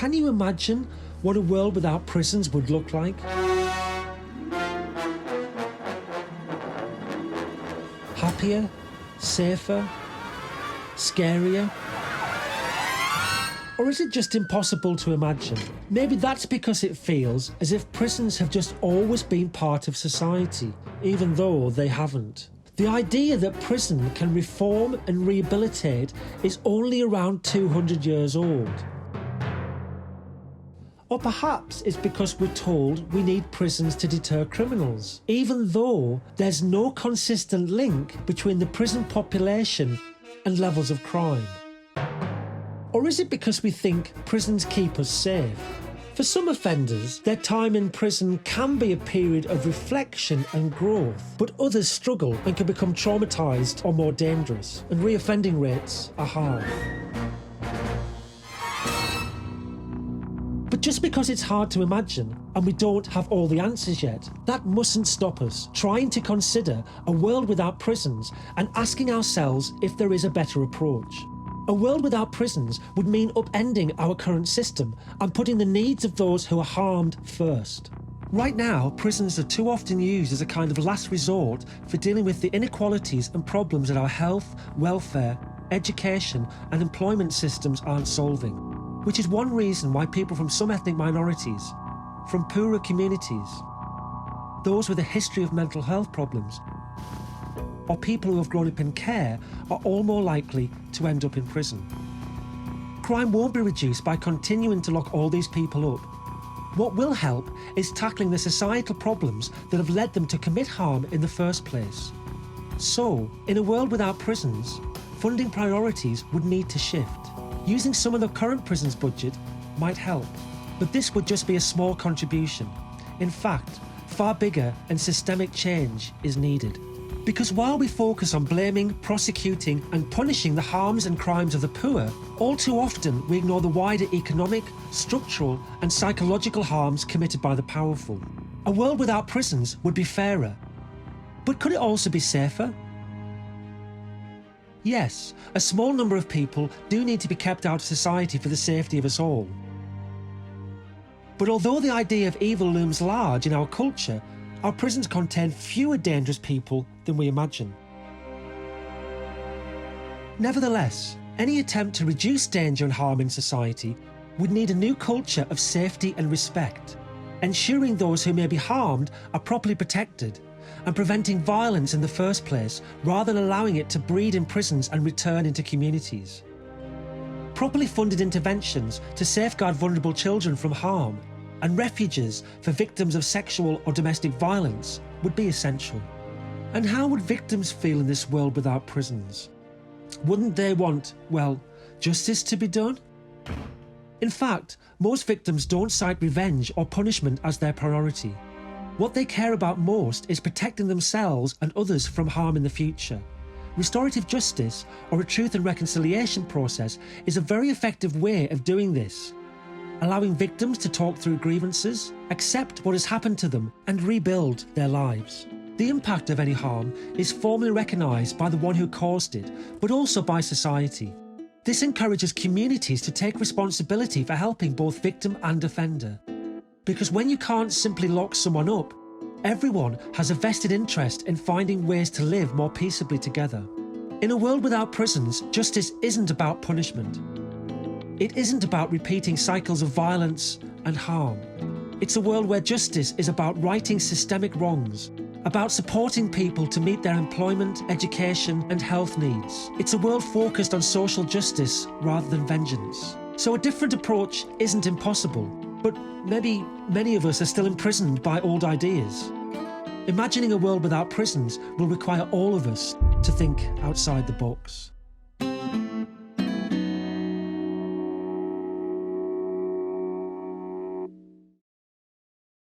can you imagine what a world without prisons would look like? Happier, safer, scarier? Or is it just impossible to imagine? Maybe that's because it feels as if prisons have just always been part of society, even though they haven't. The idea that prison can reform and rehabilitate is only around 200 years old. Or perhaps it's because we're told we need prisons to deter criminals, even though there's no consistent link between the prison population and levels of crime. Or is it because we think prisons keep us safe? For some offenders, their time in prison can be a period of reflection and growth, but others struggle and can become traumatised or more dangerous, and reoffending rates are high. But just because it's hard to imagine and we don't have all the answers yet, that mustn't stop us trying to consider a world without prisons and asking ourselves if there is a better approach. A world without prisons would mean upending our current system and putting the needs of those who are harmed first. Right now, prisons are too often used as a kind of last resort for dealing with the inequalities and problems that our health, welfare, education and employment systems aren't solving, which is one reason why people from some ethnic minorities, from poorer communities, those with a history of mental health problems, or people who have grown up in care are all more likely to end up in prison. Crime won't be reduced by continuing to lock all these people up. What will help is tackling the societal problems that have led them to commit harm in the first place. So, in a world without prisons, funding priorities would need to shift. Using some of the current prisons budget might help, but this would just be a small contribution. In fact, far bigger and systemic change is needed. Because while we focus on blaming, prosecuting and punishing the harms and crimes of the poor, all too often we ignore the wider economic, structural and psychological harms committed by the powerful. A world without prisons would be fairer. But could it also be safer? Yes, a small number of people do need to be kept out of society for the safety of us all. But although the idea of evil looms large in our culture, our prisons contain fewer dangerous people than we imagine. Nevertheless, any attempt to reduce danger and harm in society would need a new culture of safety and respect, ensuring those who may be harmed are properly protected, and preventing violence in the first place rather than allowing it to breed in prisons and return into communities. Properly funded interventions to safeguard vulnerable children from harm and refuges for victims of sexual or domestic violence would be essential. And how would victims feel in this world without prisons? Wouldn't they want, well, justice to be done? In fact, most victims don't cite revenge or punishment as their priority. What they care about most is protecting themselves and others from harm in the future. Restorative justice, or a truth and reconciliation process, is a very effective way of doing this, allowing victims to talk through grievances, accept what has happened to them, and rebuild their lives. The impact of any harm is formally recognised by the one who caused it, but also by society. This encourages communities to take responsibility for helping both victim and offender. Because when you can't simply lock someone up, everyone has a vested interest in finding ways to live more peaceably together. In a world without prisons, justice isn't about punishment. It isn't about repeating cycles of violence and harm. It's a world where justice is about righting systemic wrongs, about supporting people to meet their employment, education and health needs. It's a world focused on social justice rather than vengeance. So a different approach isn't impossible, but maybe many of us are still imprisoned by old ideas. Imagining a world without prisons will require all of us to think outside the box.